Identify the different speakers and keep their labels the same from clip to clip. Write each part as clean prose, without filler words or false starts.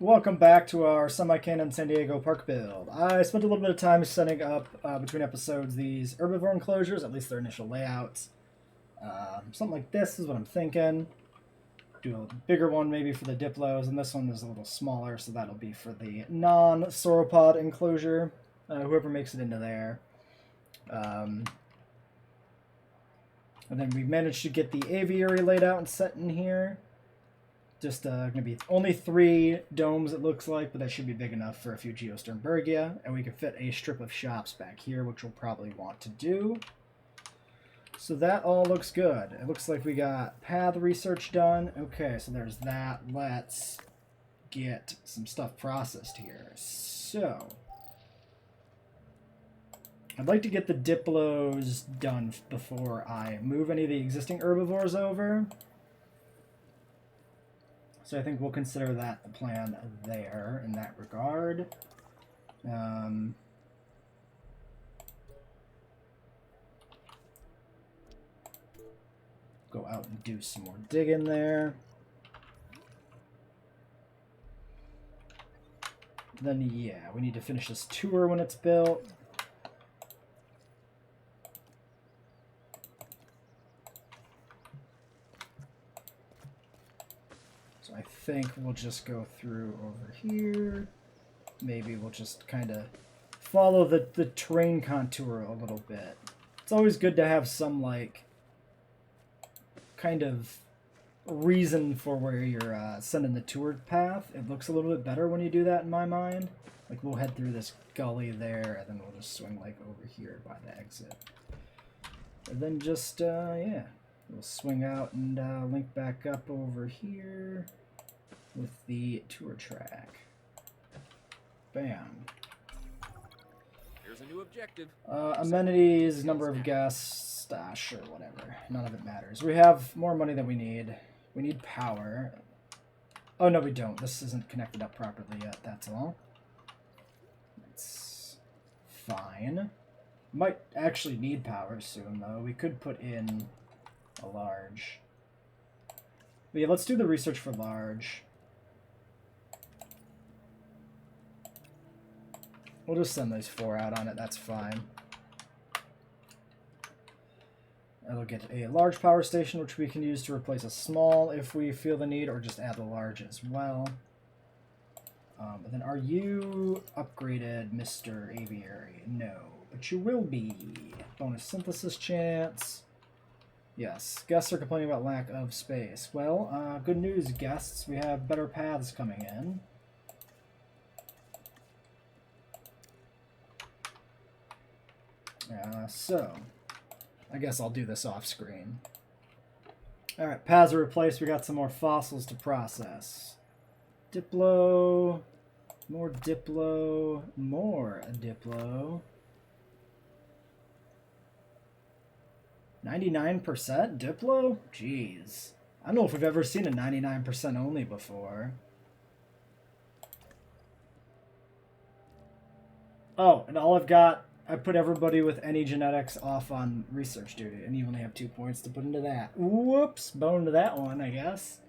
Speaker 1: Welcome back to our Semi-Canon San Diego park build. I spent a little bit of time setting up, between episodes, these herbivore enclosures, at least their initial layouts. Something like this is what I'm thinking. Do a bigger one maybe for the diplos, and this one is a little smaller, so that'll be for the non-sauropod enclosure, whoever makes it into there. And then we managed to get the aviary laid out and set in here. Just going to be only 3 domes, it looks like, but that should be big enough for a few Geosternbergia. And we can fit a strip of shops back here, which we'll probably want to do. So that all looks good. It looks like we got path research done. Okay, so there's that. Let's get some stuff processed here. So I'd like to get the diplos done before I move any of the existing herbivores over. So I think we'll consider that the plan there in that regard. Go out and do some more digging there. Then, yeah, we need to finish this tour when it's built. So I think we'll just go through over here. Maybe we'll just kind of follow the terrain contour a little bit. It's always good to have some, like, kind of reason for where you're sending the tour path. It looks a little bit better when you do that, in my mind. Like, we'll head through this gully there, and then we'll just swing, like, over here by the exit. And then just, yeah, we'll swing out and link back up over here with the tour track. Bam.
Speaker 2: Here's a new objective.
Speaker 1: Amenities, number of guests, sure, whatever. None of it matters. We have more money than we need. We need power. Oh, no, we don't. This isn't connected up properly yet, that's all. It's fine. Might actually need power soon, though. We could put in a large. But yeah, let's do the research for large. We'll just send those 4 out on it, that's fine. It'll get a large power station, which we can use to replace a small if we feel the need, or just add the large as well. But then, are you upgraded, Mr. Aviary? No, but you will be. Bonus synthesis chance. Yes, guests are complaining about lack of space. Well, good news, guests. We have better paths coming in. So, I guess I'll do this off screen. Alright, paths are replaced. We got some more fossils to process. Diplo. More Diplo. More Diplo. 99% Diplo? Jeez. I don't know if we've ever seen a 99% only before. Oh, and all I've got, I put everybody with any genetics off on research duty, and you only have 2 points to put into that. Whoops, bone to that one, I guess.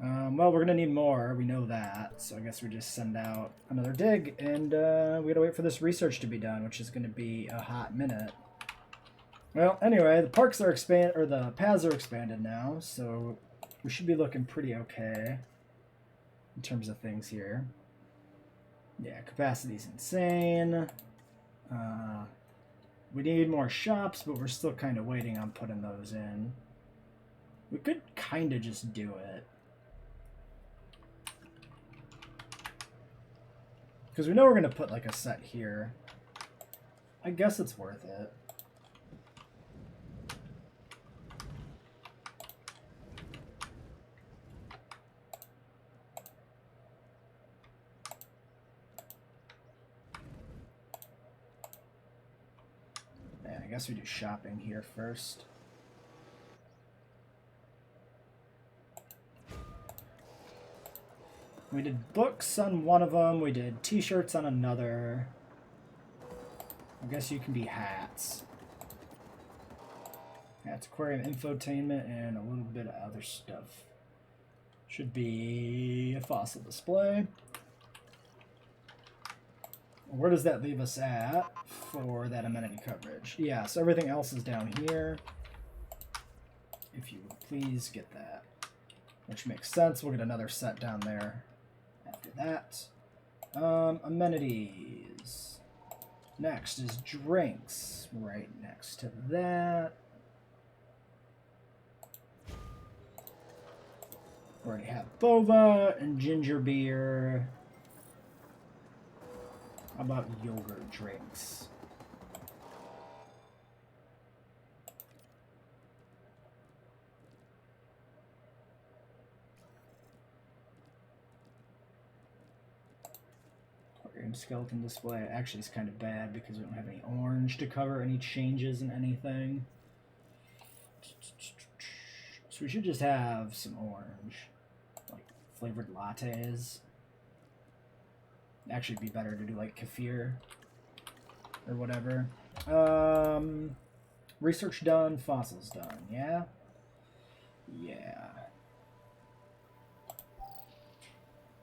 Speaker 1: Well, we're going to need more, we know that, so I guess we just send out another dig, and we got to wait for this research to be done, which is going to be a hot minute. Well, anyway, the parks are the paths are expanded now, so we should be looking pretty okay in terms of things here. Yeah, capacity's insane. We need more shops, but we're still kind of waiting on putting those in. We could kind of just do it. Because we know we're going to put like a set here. I guess it's worth it. I guess we do shopping here first. We did books on one of them. We did t-shirts on another. I guess you can be hats. Hats, aquarium, infotainment, and a little bit of other stuff. Should be a fossil display. Where does that leave us at for that amenity coverage? Yeah, so everything else is down here. If you would please get that. Which makes sense. We'll get another set down there after that. Amenities. Next is drinks. Right next to that. We already have boba and ginger beer. How about yogurt drinks? Aquarium skeleton display. Actually, it's kind of bad because we don't have any orange to cover any changes in anything. So we should just have some orange. Like flavored lattes. Actually, it'd be better to do like kefir or whatever. Research done, fossils done. Yeah? Yeah.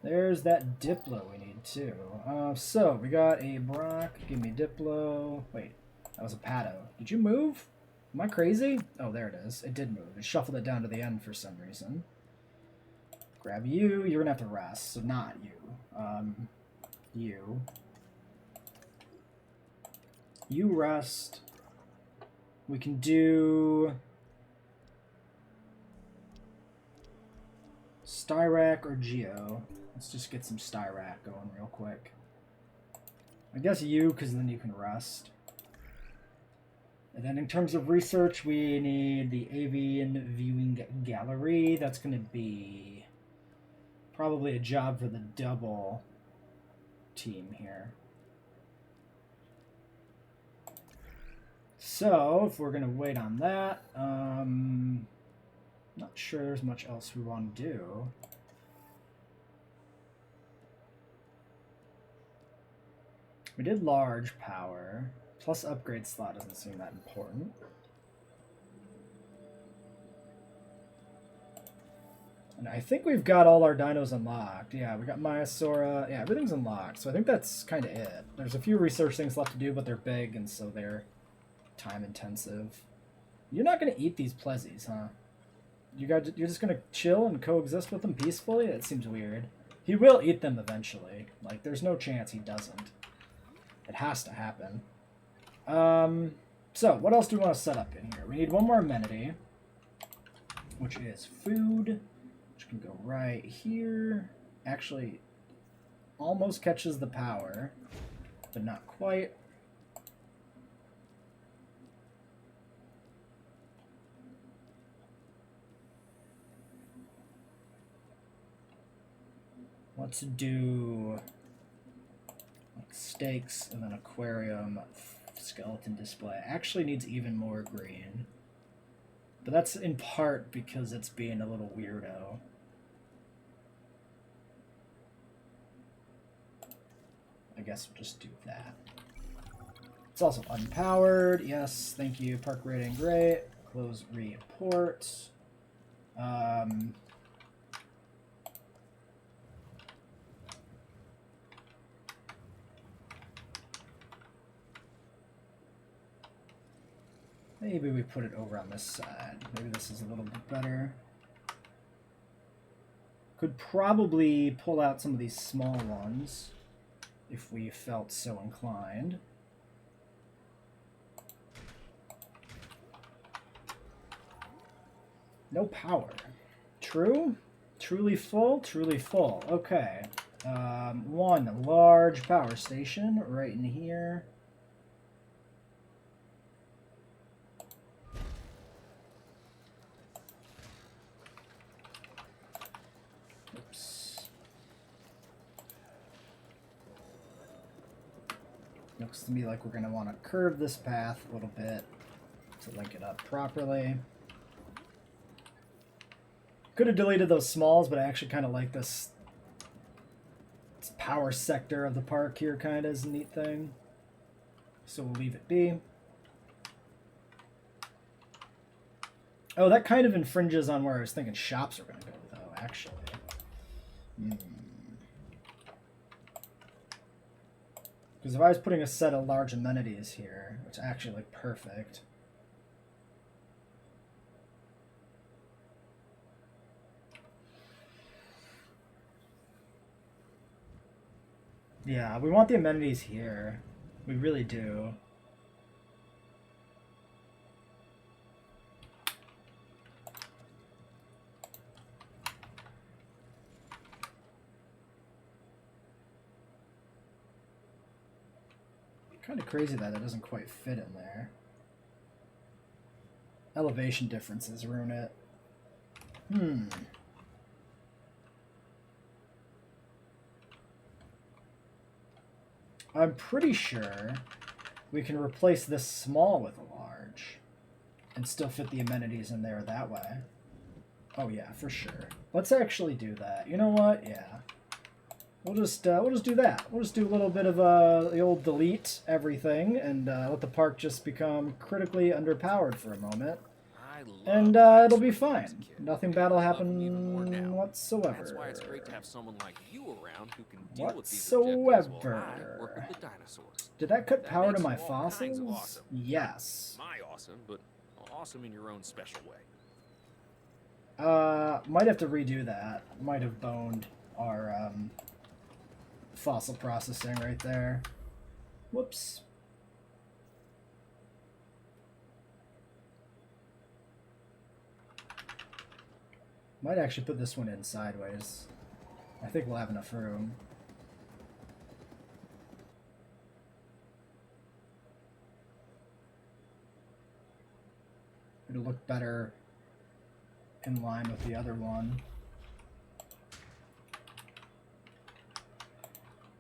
Speaker 1: There's that Diplo we need too. So we got a Brock. Give me Diplo. Wait, that was a Pato. Did you move? Am I crazy? Oh, there it is. It did move. It shuffled it down to the end for some reason. Grab you. You're gonna have to rest, so not you. You rest. We can do Styrac or Geo. Let's just get some Styrac going real quick. I guess you, because then you can rest. And then in terms of research, we need the Avian Viewing Gallery. That's going to be probably a job for the double team here. So, if we're going to wait on that, not sure there's much else we want to do. We did large power, plus upgrade slot doesn't seem that important. And I think we've got all our dinos unlocked. Yeah, we got Maiasaura. Yeah, everything's unlocked. So I think that's kind of it. There's a few research things left to do, but they're big, and so they're time intensive. You're not going to eat these Plezzies, huh? You're just going to chill and coexist with them peacefully? It seems weird. He will eat them eventually. Like, there's no chance he doesn't. It has to happen. So, what else do we want to set up in here? We need one more amenity, which is food, which can go right here. Actually, almost catches the power, but not quite. Let's do like steaks and then aquarium skeleton display. Actually needs even more green. But that's in part because it's being a little weirdo. I guess we'll just do that. It's also unpowered. Yes, thank you. Park rating, great. Close report. Maybe we put it over on this side. Maybe this is a little bit better. Could probably pull out some of these small ones if we felt so inclined. No power. True? Truly full? Truly full. Okay. One large power station right in here. Looks to me like we're going to want to curve this path a little bit to link it up properly. Could have deleted those smalls, but I actually kind of like this power sector of the park here, kind of is a neat thing. So we'll leave it be. Oh, that kind of infringes on where I was thinking shops are going to go, though, actually. Because if I was putting a set of large amenities here, which actually look perfect. Yeah, we want the amenities here. We really do. Kind of crazy that it doesn't quite fit in there. Elevation differences ruin it. I'm pretty sure we can replace this small with a large and still fit the amenities in there that way. Oh yeah, for sure. Let's actually do that. You know what? Yeah. We'll just do that. We'll just do a little bit of the old delete everything and let the park just become critically underpowered for a moment. And it'll be fine. Nothing bad will happen whatsoever.
Speaker 2: That's why it's great to have someone like you around who can deal with these objectives while I work with the dinosaurs.
Speaker 1: Did that cut power to my
Speaker 2: makes you all kinds of
Speaker 1: fossils?
Speaker 2: awesome.
Speaker 1: Yes.
Speaker 2: My awesome, but awesome in your own special way.
Speaker 1: Might have to redo that. Might have boned our fossil processing right there. Whoops. Might actually put this one in sideways. I think we'll have enough room. It'll look better in line with the other one.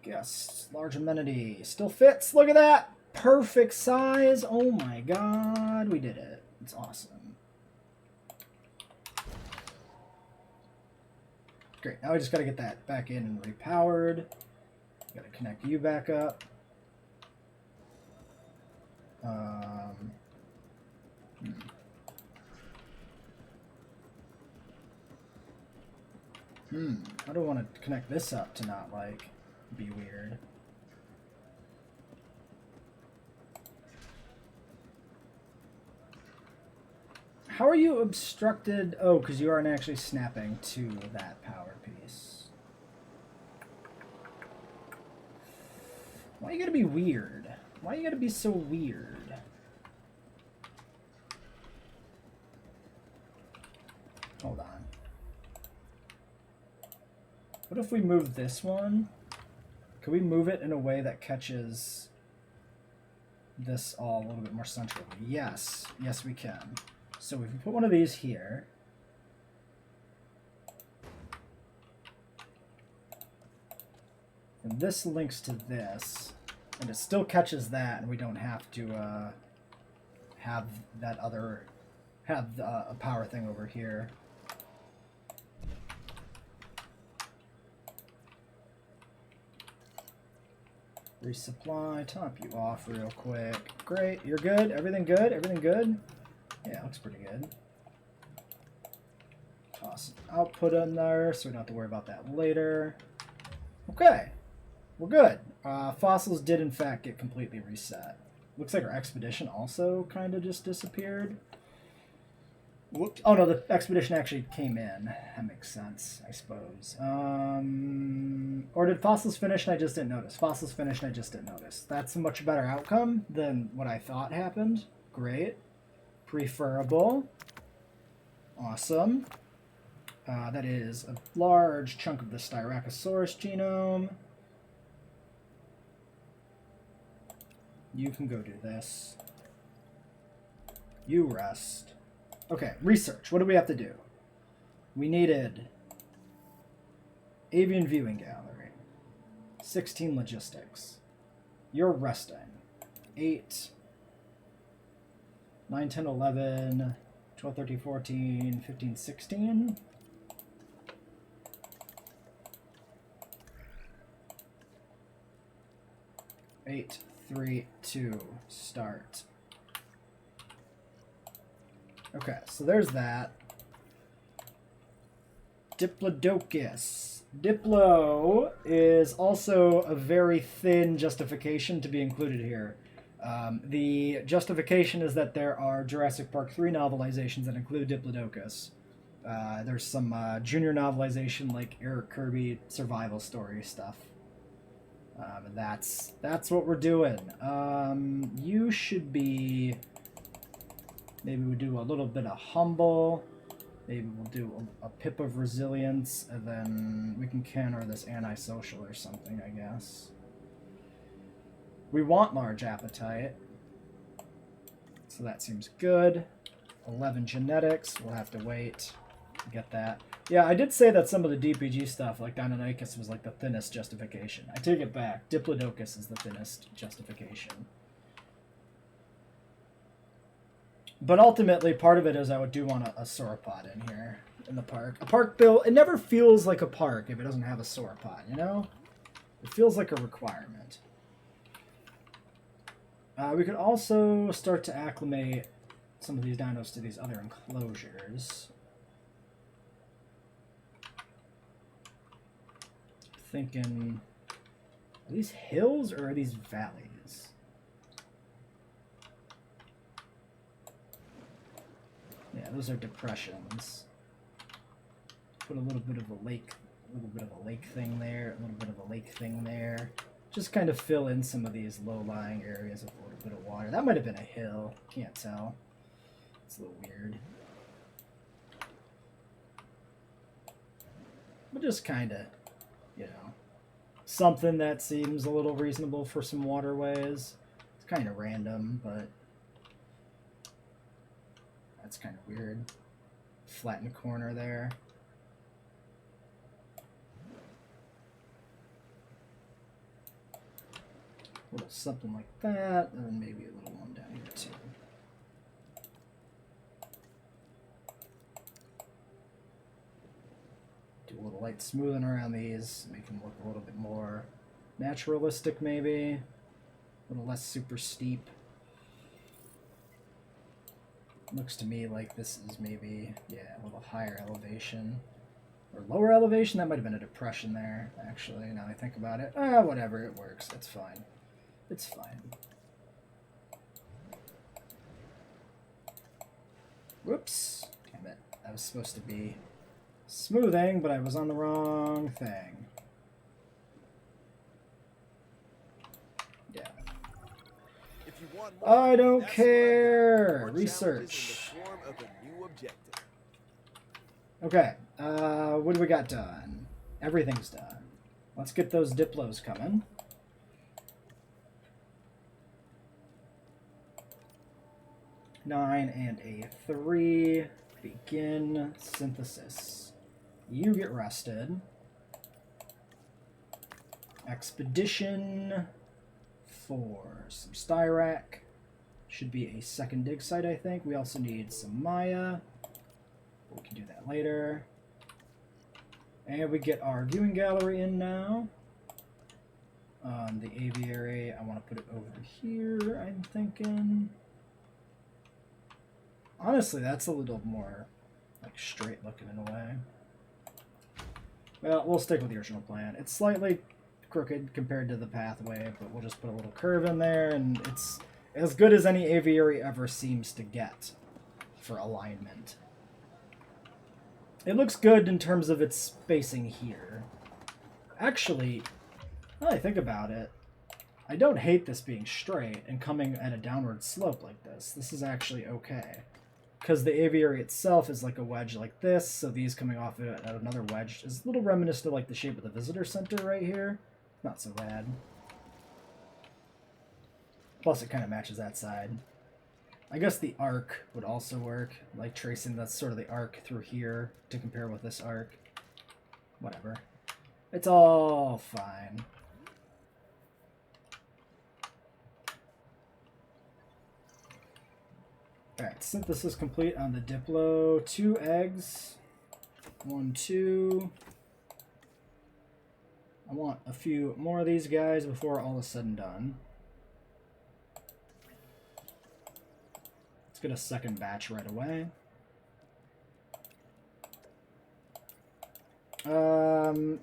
Speaker 1: Yes, large amenity. Still fits. Look at that. Perfect size. Oh my god. We did it. It's awesome. Great. Now we just got to get that back in and repowered. Got to connect you back up. I don't want to connect this up to not, like, be weird. How are you obstructed? Oh, because you aren't actually snapping to that power piece. Why you gotta be weird? Why you gotta be so weird? Hold on. What if we move this one? Could we move it in a way that catches this all a little bit more centrally? Yes. Yes, we can. So if we put one of these here, and this links to this, and it still catches that, and we don't have to have that other, a power thing over here. Resupply, top you off real quick. Great, you're good? Everything good? Everything good? Yeah, looks pretty good. Toss output in there so we don't have to worry about that later. Okay, we're good. Fossils did in fact get completely reset. Looks like our expedition also kind of just disappeared. Whoops. Oh no, the expedition actually came in. That makes sense, I suppose. Or did fossils finish and I just didn't notice? Fossils finished and I just didn't notice. That's a much better outcome than what I thought happened. Great. Preferable. Awesome. That is a large chunk of the Styracosaurus genome. You can go do this. You rest. Okay, research. What do we have to do? We needed avian viewing gallery. 16 logistics. You're resting. 8, 9, 10, 11, 12, 13, 14, 15, 16. Eight, 3, 2, start. Okay, so there's that. Diplodocus. Diplo is also a very thin justification to be included here. The justification is that there are Jurassic Park 3 novelizations that include Diplodocus. There's some junior novelization like Eric Kirby survival story stuff. And that's what we're doing. You should be... Maybe we do a little bit of humble. Maybe we'll do a pip of resilience, and then we can counter this antisocial or something, I guess. We want large appetite, so that seems good. 11 genetics, we'll have to wait to get that. Yeah, I did say that some of the DPG stuff, like Deinonychus, was like the thinnest justification. I take it back. Diplodocus is the thinnest justification. But ultimately, part of it is I do want a sauropod in here in the park. A park bill, it never feels like a park if it doesn't have a sauropod, you know? It feels like a requirement. We could also start to acclimate some of these dinos to these other enclosures. Thinking, are these hills or are these valleys? Yeah, those are depressions. Put a little bit of a lake thing there, a little bit of a lake thing there. Just kind of fill in some of these low-lying areas with a little bit of water. That might have been a hill. Can't tell. It's a little weird. But just kind of, you know, something that seems a little reasonable for some waterways. It's kind of random, but that's kind of weird. Flatten corner there. A little something like that, and then maybe a little one down here too. Do a little light smoothing around these, make them look a little bit more naturalistic maybe. A little less super steep. Looks to me like this is maybe, yeah, a little higher elevation. Or lower elevation? That might have been a depression there, actually, now I think about it. Ah, whatever, it works. It's fine. It's fine. Whoops. Damn it. I was supposed to be smoothing, but I was on the wrong thing. Yeah.
Speaker 3: If you want more,
Speaker 1: I don't care. Research. Okay. What do we got done? Everything's done. Let's get those diplos coming. Nine and a 3. Begin synthesis. You get rested. Expedition 4. Some styrac. Should be a second dig site, I think. We also need some Maya. We can do that later. And we get our viewing gallery in now. The aviary, I want to put it over here, I'm thinking. Honestly, that's a little more like straight looking in a way. Well, we'll stick with the original plan. It's slightly crooked compared to the pathway, but we'll just put a little curve in there, and it's as good as any aviary ever seems to get for alignment. It looks good in terms of its spacing here. Actually, now that I think about it, I don't hate this being straight and coming at a downward slope like this. This is actually okay. Because the aviary itself is like a wedge like this, so these coming off it at another wedge is a little reminiscent of like the shape of the visitor center right here. Not so bad. Plus it kind of matches that side. I guess the arc would also work, like tracing that's sort of the arc through here to compare with this arc. Whatever. It's all fine. Alright, synthesis complete on the Diplo. 2 eggs. 1, 2. I want a few more of these guys before all is said and done. Let's get a second batch right away.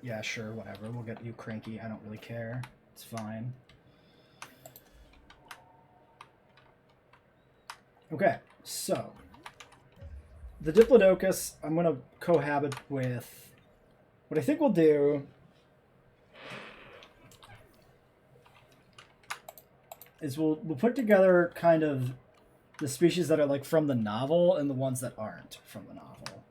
Speaker 1: Yeah, sure, whatever. We'll get you cranky. I don't really care. It's fine. Okay, so the Diplodocus, I'm going to cohabit with... What I think we'll do is we'll put together kind of the species that are like from the novel and the ones that aren't from the novel.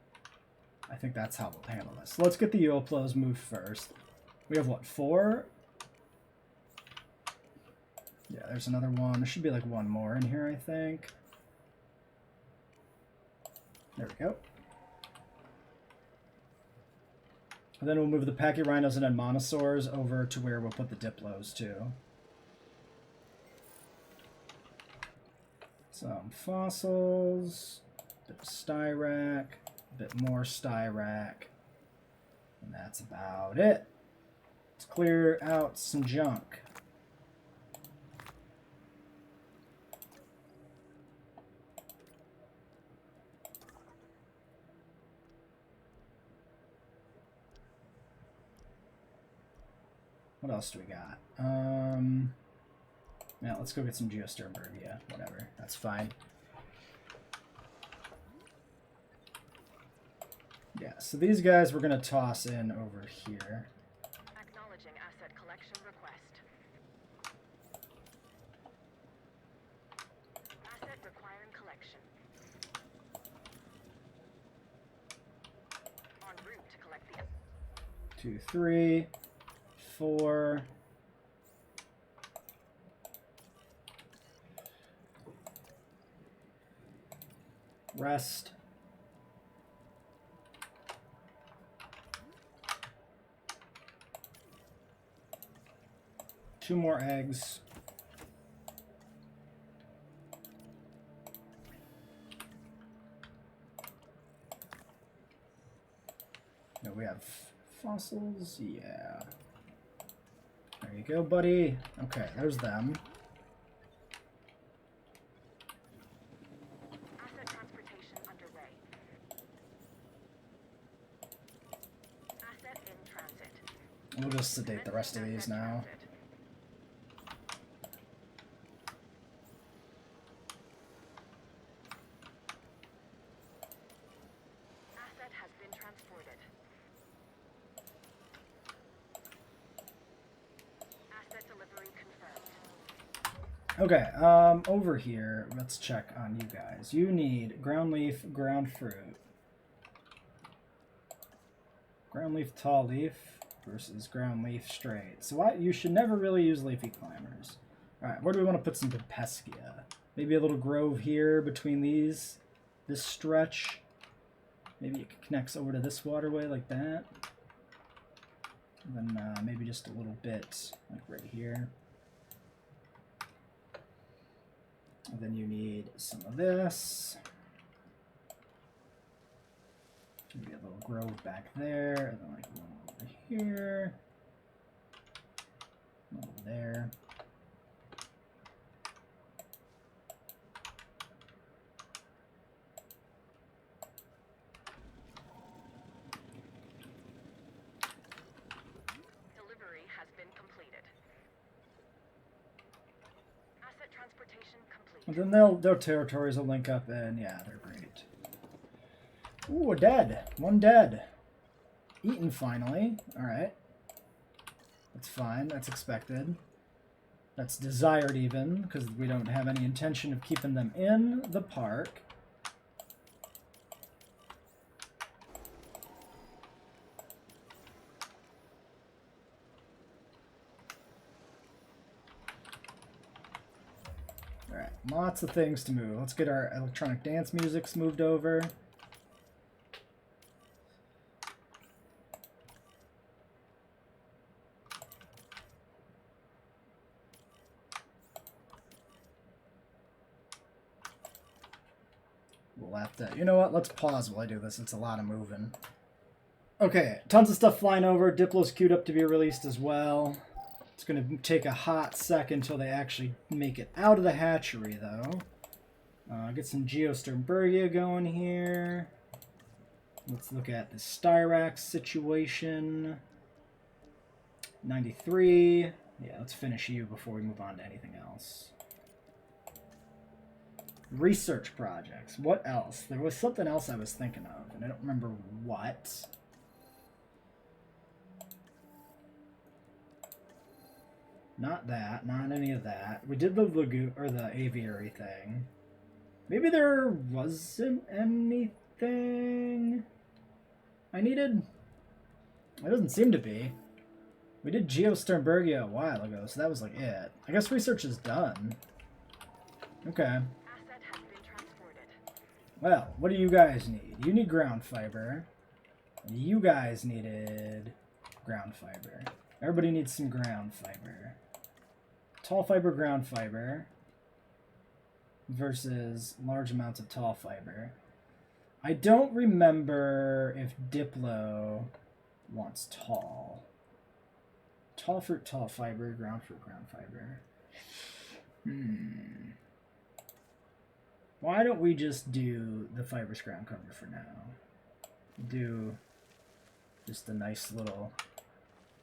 Speaker 1: I think that's how we'll handle this. So let's get the Eoplos moved first. We have, what, 4? Yeah, there's another one. There should be like one more in here, I think. There we go. And then we'll move the Pachyrhinos and Admonosaurs over to where we'll put the Diplos too. Some fossils, a bit of Styrac, a bit more Styrac, and that's about it. Let's clear out some junk. What else do we got? Yeah, let's go get some Geosternbergia. Whatever, that's fine. Yeah, so these guys we're gonna toss in over here.
Speaker 4: Acknowledging asset collection request. Asset requiring collection. En route to collect the
Speaker 1: 2, 3, 4. Rest. Two more eggs. No, we have fossils. Yeah. There you go, buddy. Okay, there's them.
Speaker 4: asset transportation underway. Asset in transit.
Speaker 1: We'll just sedate the rest of these now.
Speaker 4: Asset has been transported. Asset delivery confirmed.
Speaker 1: Okay, over here, let's check on you guys. You need ground leaf, ground fruit. Ground leaf, tall leaf versus ground leaf straight. So you should never really use leafy climbers. Alright, where do we want to put some Pipescia? Maybe a little grove here between this stretch. Maybe it connects over to this waterway like that. And then maybe just a little bit like right here. And then you need some of this. Maybe a little grove back there, and then like one over here. One over there.
Speaker 4: Delivery has been completed. Asset transportation complete.
Speaker 1: And then their territories will link up, and yeah, they're great. Ooh, a dead. One dead. Eaten finally. Alright. That's fine. That's expected. That's desired even, because we don't have any intention of keeping them in the park. Alright, lots of things to move. Let's get our electronic dance musics moved over. We'll have to, you know what, let's pause while I do this. It's a lot of moving. Okay, tons of stuff flying over. Diplo's queued up to be released as well. It's going to take a hot second until they actually make it out of the hatchery, though. Get some Geosternbergia going here. Let's look at the Styrax situation. 93. Yeah, let's finish you before we move on to anything else. Research projects. What else? There was something else I was thinking of, and I don't remember what. Not that. Not any of that. We did the lagoon or the aviary thing. Maybe there wasn't anything I needed. It doesn't seem to be. We did Geosternbergia a while ago, so that was like it. I guess research is done. Okay.
Speaker 4: Asset has been transported.
Speaker 1: Well, what do you guys need? You need ground fiber. You guys needed ground fiber. Everybody needs some ground fiber. Tall fiber, ground fiber versus large amounts of tall fiber. I don't remember if Diplo wants tall. Tall fruit, tall fiber, ground fruit, ground fiber. Why don't we just do the fibrous ground cover for now? Do just a nice little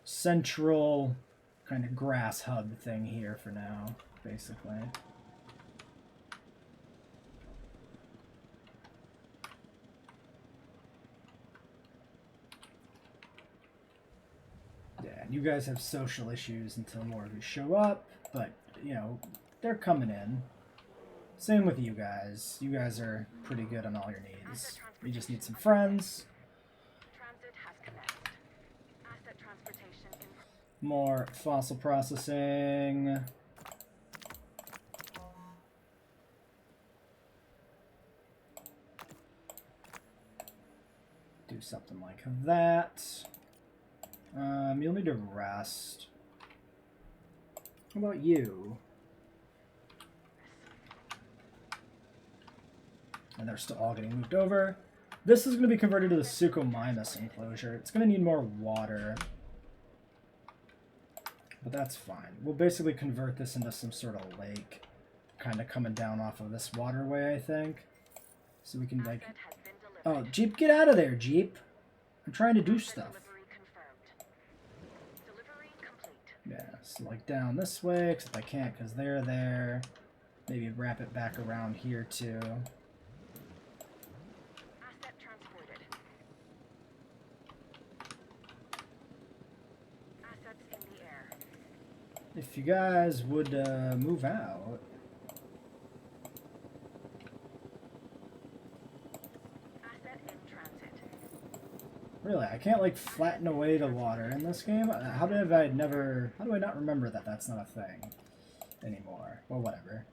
Speaker 1: central kind of grass hub thing here for now, basically. Yeah, you guys have social issues until more of you show up, but, you know, they're coming in. Same with you guys. You guys are pretty good on all your needs. You just need some friends.
Speaker 4: Transit has commenced. Asset transportation in
Speaker 1: More fossil processing. Do something like that. You'll need to rest. How about you? And they're still all getting moved over. This is going to be converted to the Suchomimus enclosure. It's going to need more water. But that's fine. We'll basically convert this into some sort of lake. Kind of coming down off of this waterway, I think. So we can, like...
Speaker 4: asset has been delivered.
Speaker 1: Oh, Jeep, get out of there, Jeep. I'm trying to do
Speaker 4: Asset
Speaker 1: stuff.
Speaker 4: Delivery confirmed. Delivery complete.
Speaker 1: Yeah, so like down this way, except I can't because they're there. Maybe wrap it back around here, too.
Speaker 4: Asset transported. Assets in the air.
Speaker 1: If you guys would move out.
Speaker 4: Asset in transit.
Speaker 1: Really, I can't like flatten away the water in this game? How do I not remember that that's not a thing anymore? Well, whatever.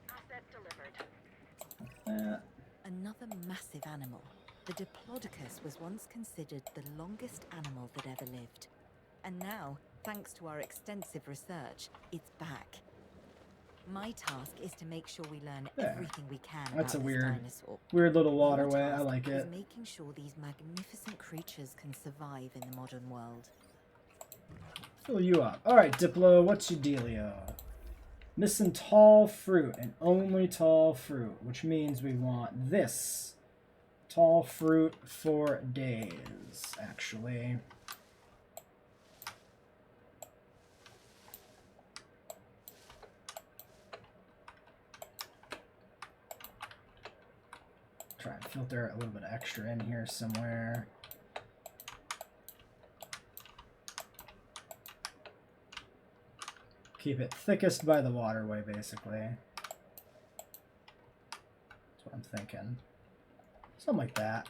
Speaker 4: Asset delivered.
Speaker 1: That.
Speaker 5: Another massive animal. The Diplodocus was once considered the longest animal that ever lived. And now, thanks to our extensive research, it's back. My task is to make sure we learn
Speaker 1: Yeah.
Speaker 5: everything we can
Speaker 1: That's
Speaker 5: about
Speaker 1: a
Speaker 5: this dinosaur.
Speaker 1: weird little
Speaker 5: Your
Speaker 1: waterway. I
Speaker 5: task
Speaker 1: like
Speaker 5: is
Speaker 1: it.
Speaker 5: making sure these magnificent creatures can survive in the modern world.
Speaker 1: Fill you up. Alright, Diplo, what's your dealio? Missing tall fruit, and only tall fruit, which means we want this. Tall fruit for days, actually. Try and filter a little bit extra in here somewhere. Keep it thickest by the waterway, basically. That's what I'm thinking. Something like that.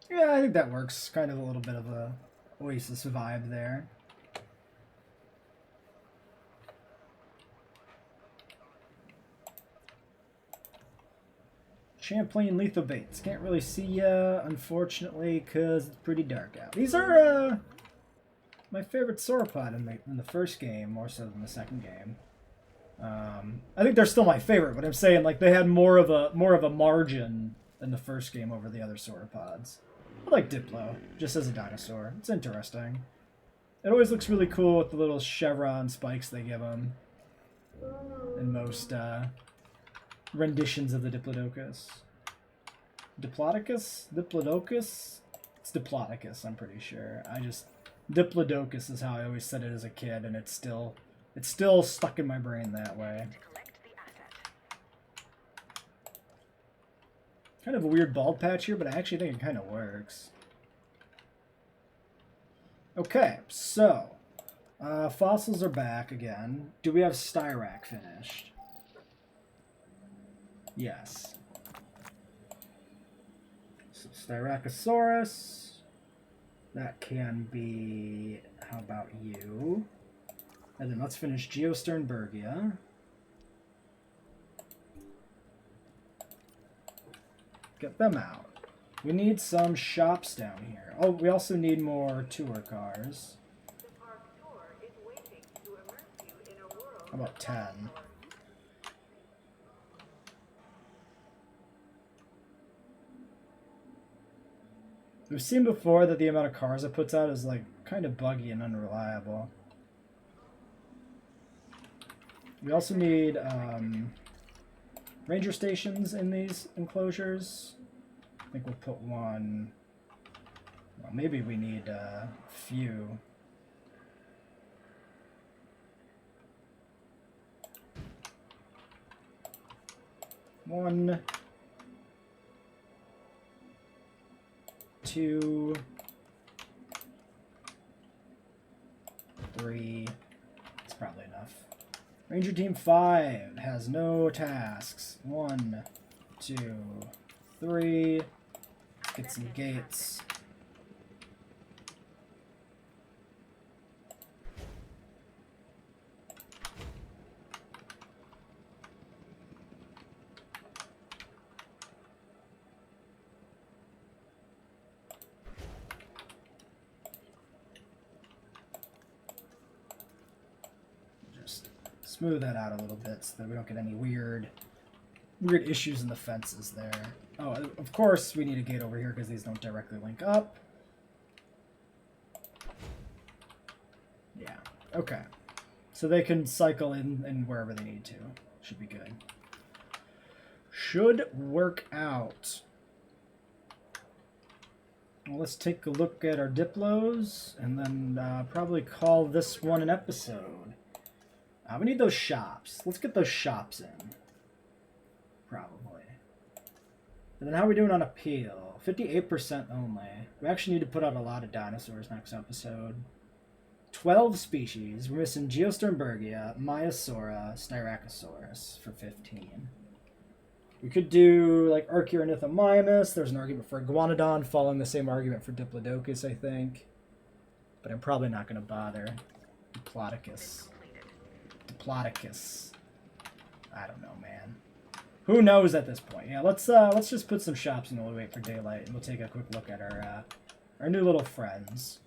Speaker 1: Yeah, I think that works. Kind of a little bit of a Oasis vibe there. Champlain lethal baits. Can't really see ya, unfortunately, because it's pretty dark out. These are my favorite sauropod in the first game, more so than the second game. I think they're still my favorite, but I'm saying like they had more of a margin in the first game over the other sauropods. I like Diplo, just as a dinosaur. It's interesting. It always looks really cool with the little chevron spikes they give him in most renditions of the Diplodocus. Diplodocus? Diplodocus? It's Diplodocus, I'm pretty sure. Diplodocus is how I always said it as a kid, and it's still stuck in my brain that way.
Speaker 4: To collect the asset.
Speaker 1: Kind of a weird bald patch here, but I actually think it kind of works. Okay, so fossils are back again. Do we have Styrac finished? Yes. So Styracosaurus. That can be... How about you? And then let's finish Geosternbergia. Get them out. We need some shops down here. Oh, we also need more tour cars. How about 10? We've seen before that the amount of cars it puts out is like kind of buggy and unreliable. We also need ranger stations in these enclosures. I think we'll put one. Well, maybe we need a few. One, two, three. That's probably enough. Ranger Team 5 has no tasks. 1, 2, 3. Let's get some gates. Smooth that out a little bit so that we don't get any weird issues in the fences there. Oh, of course we need a gate over here because these don't directly link up. Yeah, okay. So they can cycle in wherever they need to. Should be good. Should work out. Well, let's take a look at our Diplos and then probably call this one an episode. We need those shops. Let's get those shops in. Probably. And then how are we doing on appeal? 58% only. We actually need to put out a lot of dinosaurs next episode. 12 species. We're missing Geosternbergia, Maiasaura, Styracosaurus for 15. We could do like Archaeornithomimus. There's an argument for Iguanodon following the same argument for Diplodocus, I think. But I'm probably not going to bother. Diplodocus. Diplodocus. I don't know, man. Who knows at this point? Yeah, let's just put some shops in while we wait for daylight, and we'll take a quick look at our new little friends.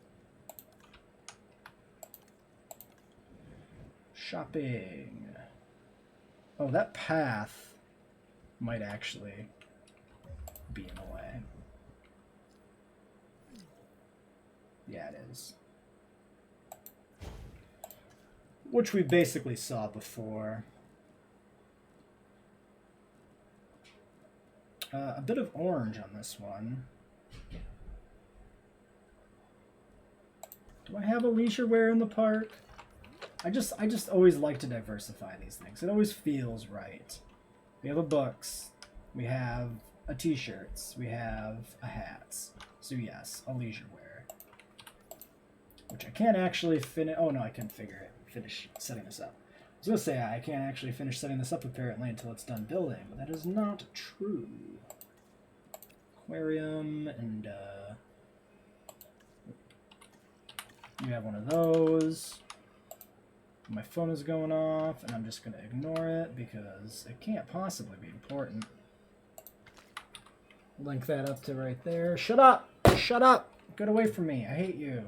Speaker 1: Shopping. Oh, that path might actually be in the way. Yeah, it is. Which we basically saw before. A bit of orange on this one. Do I have a leisure wear in the park? I just always like to diversify these things. It always feels right. We have a books. We have a t-shirts. We have a hats. So yes, a leisure wear. Which I can't actually finish. Oh no, I can finish setting this up. I was going to say I can't actually finish setting this up apparently until it's done building, but that is not true. Aquarium, and you have one of those. My phone is going off, and I'm just going to ignore it because it can't possibly be important. Link that up to right there. Shut up! Shut up! Get away from me. I hate you.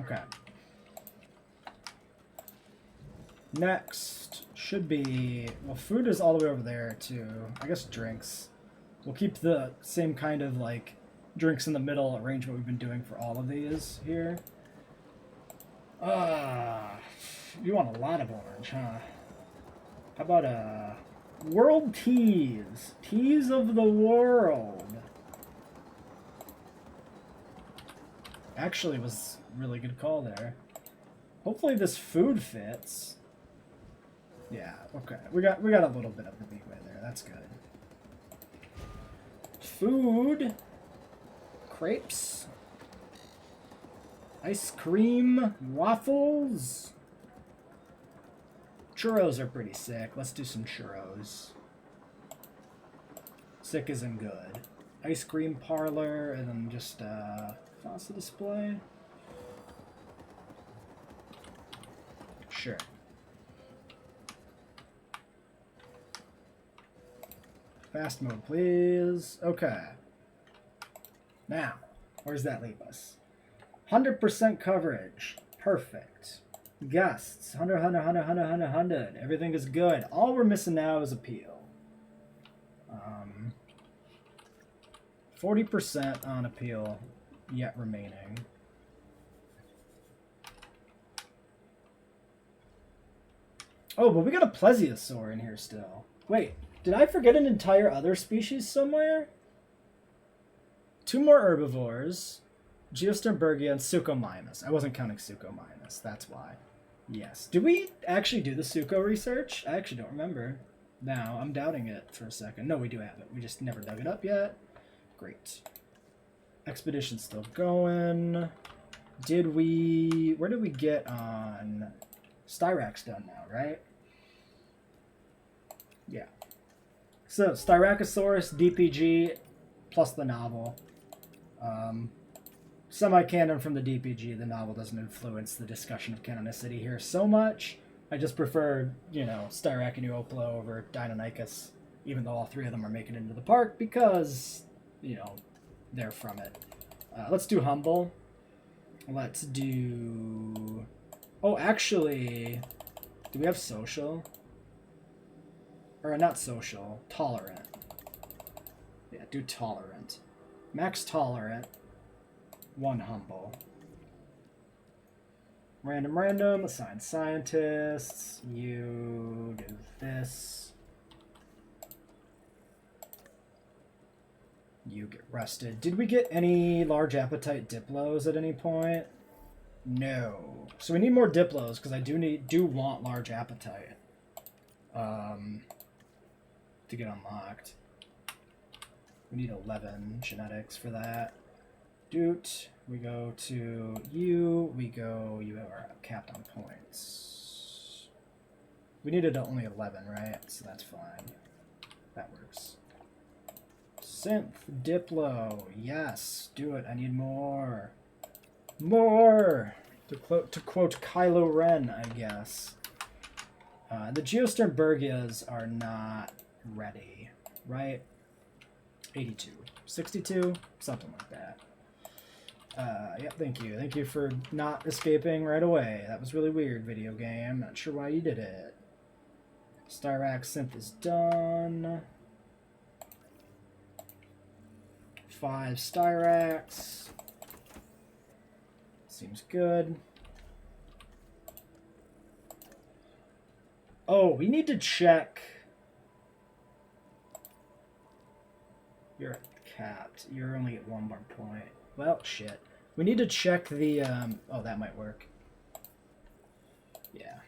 Speaker 1: Okay. Next, should be... Well, food is all the way over there, too. I guess drinks. We'll keep the same kind of, like, drinks in the middle arrangement we've been doing for all of these here. You want a lot of orange, huh? How about, world teas? Teas of the world. Actually, was a really good call there. Hopefully this food fits. Yeah, okay. We got a little bit of the leeway there. That's good. Food. Crepes. Ice cream. Waffles. Churros are pretty sick. Let's do some churros. Sick isn't good. Ice cream parlor, and then just faucet display. Sure. Fast mode, please. Okay. Now, where does that leave us? 100% coverage. Perfect. Guests. 100. Everything is good. All we're missing now is appeal. 40% on appeal yet remaining. Oh, but we got a plesiosaur in here still. Wait, did I forget an entire other species somewhere? 2 more herbivores. Geosternbergia and Suchomimus. I wasn't counting Suchomimus, that's why. Yes. Did we actually do the Sucho research? I actually don't remember. Now, I'm doubting it for a second. No, we do have it. We just never dug it up yet. Great. Expedition's still going. Did we... Where did we get on... Styrax done now, right? Yeah. So, Styracosaurus, DPG, plus the novel. Semi-Canon from the DPG. The novel doesn't influence the discussion of canonicity here so much. I just prefer, you know, Styracosaurus over Deinonychus, even though all 3 of them are making it into the park, because, you know, they're from it. Let's do Humble. Let's do... Oh, actually, do we have Social? Or not Social, Tolerant. Yeah, do Tolerant. Max Tolerant. 1 Humble. Random, assign scientists. You do this. You get rested. Did we get any large appetite Diplos at any point? No. So we need more Diplos because I do want large appetite. To get unlocked. We need 11 genetics for that. Doot. We go to you. You are capped on points. We needed only 11, right? So that's fine. That works. Synth. Diplo. Yes. Do it. I need more. More! To quote Kylo Ren, I guess. The Geosternbergias are not ready, right? 82. 62? Something like that. Yeah, thank you. Thank you for not escaping right away. That was really weird, video game. Not sure why you did it. Styrax synth is done. 5 Styrax. Seems good. Oh, we need to check. You're capped. You're only at 1 more point. Well, shit. We need to check the, oh, that might work. Yeah.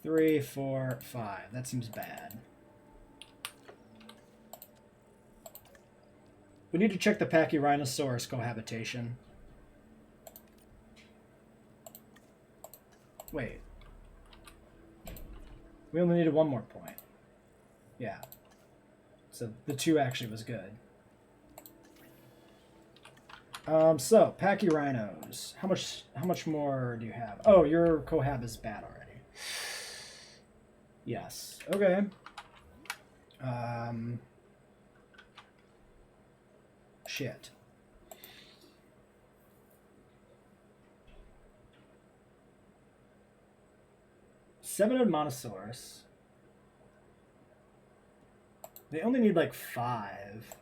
Speaker 1: 3, 4, 5. That seems bad. We need to check the Pachyrhinosaurus cohabitation. Wait. We only needed 1 more point. Yeah. So the 2 actually was good. So Pachyrhinos. How much more do you have? Oh, your cohab is bad already. Yes. Okay. Shit. 7 in Monosaurus. They only need like 5.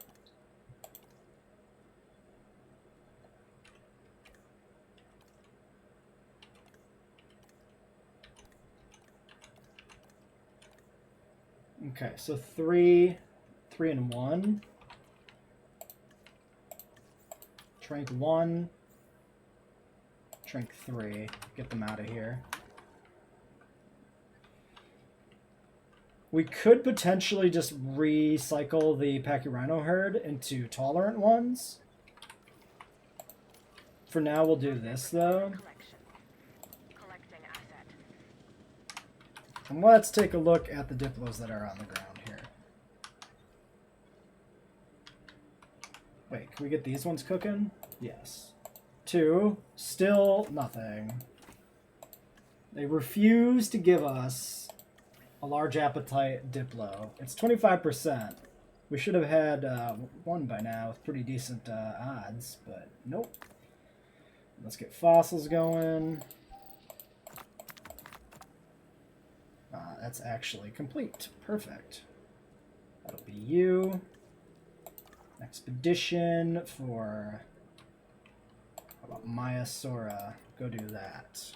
Speaker 1: Okay, so 3 and 1. Trank 1. Trank 3. Get them out of here. We could potentially just recycle the Pachyrhino herd into tolerant ones. For now, we'll do this, though.
Speaker 4: Collecting asset.
Speaker 1: And let's take a look at the Diplos that are on the ground here. Wait, can we get these ones cooking? Yes. 2. Still nothing. They refuse to give us a large appetite Diplo. It's 25%. We should have had 1 by now with pretty decent odds, but nope. Let's get fossils going. That's actually complete. Perfect. That'll be you. Expedition for... How about Maiasaura? Go do that.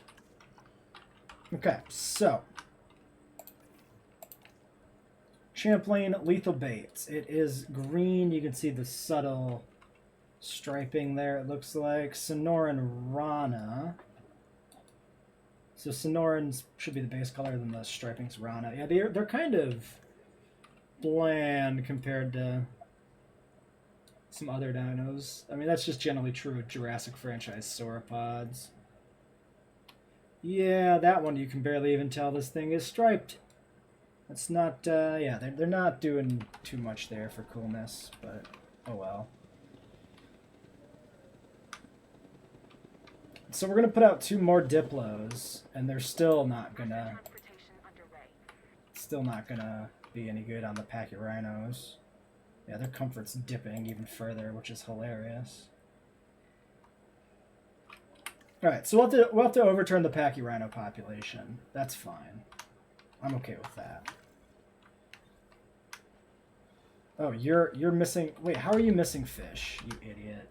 Speaker 1: Okay, so... Champlain lethal baits. It is green. You can see the subtle striping there, it looks like. Sonoran Rana. So Sonoran's should be the base color, then the striping's Rana. Yeah, they're kind of bland compared to some other dinos. I mean, that's just generally true of Jurassic franchise sauropods. Yeah, that one you can barely even tell this thing is striped. It's not, yeah, they're not doing too much there for coolness, but oh well. So we're going to put out 2 more Diplos, and they're still not going to be any good on the Pachyrhinos. Yeah, their comfort's dipping even further, which is hilarious. Alright, so we'll have to overturn the Pachyrhino population. That's fine. I'm okay with that. Oh, you're missing... Wait, how are you missing fish, you idiot?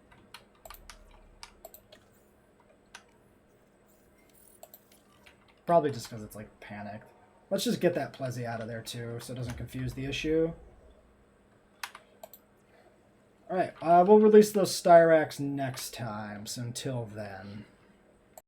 Speaker 1: Probably just because it's, like, panicked. Let's just get that Plezzy out of there, too, so it doesn't confuse the issue. Alright, we'll release those Styrax next time, so until then...